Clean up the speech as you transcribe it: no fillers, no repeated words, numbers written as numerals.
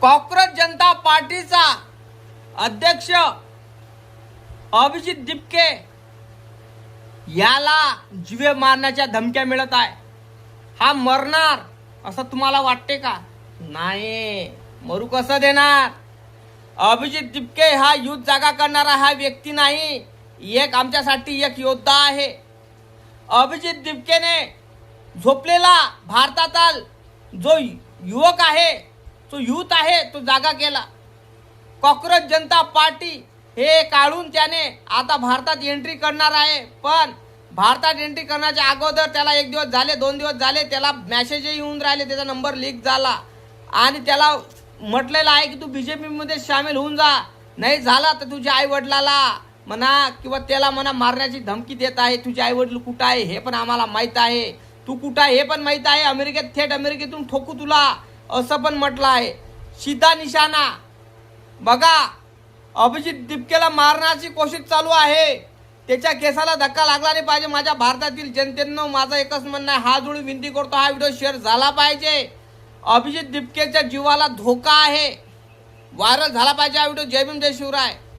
Cockroach जनता पार्टीचा अध्यक्ष अभिजित दिपके याला जीवे मारण्याच्या धमक्या मिळत आहे. हा मरणार असं तुम्हाला वाटते का? नाही, मरू कसं देणार. अभिजित दिपके हा युद्ध जागा करणारा हा व्यक्ती नाही, एक आमच्यासाठी एक योद्धा आहे. अभिजित दिपकेने झोपलेला भारतातील जो युवक आहे, जो यूथ आहे, तो जागा केला. कॉक्रोच जनता पार्टी हे काढून त्याने आता भारतात एंट्री करणार आहे. पण भारतात एंट्री करण्याच्या अगोदर त्याला 1 दिवस झाले, 2 दिवस झाले, त्याला मेसेजही येऊन राहिले, त्याचा नंबर लीक झाला आणि त्याला म्हटलेलं आहे की तू बीजेपी मध्ये सामील होऊन जा, नाही झाला तर तुझ्या आई वडिलाला म्हणा किंवा त्याला म्हणा मारण्याची धमकी देत आहे. तुझे आई वडील कुठं आहे हे पण आम्हाला माहित आहे, तू कुठं आहे हे पण माहित आहे, अमेरिकेत थेट अमेरिकेतून ठोकू तुला असं पण म्हटलं आहे. सीधा निशाणा बघा, अभिजित दिपकेला मारण्याची कोशिश चालू आहे. त्याच्या केसाला धक्का लागला नाही पाहिजे. माझ्या भारतातील जनतेनं माझं एकच म्हणणं आहे, हात जोडून विनंती करतो, हा व्हिडिओ शेअर झाला पाहिजे. अभिजित दिपकेच्या जीवाला धोका आहे, व्हायरल झाला पाहिजे हा व्हिडिओ. जय भीम, जय शिवराय.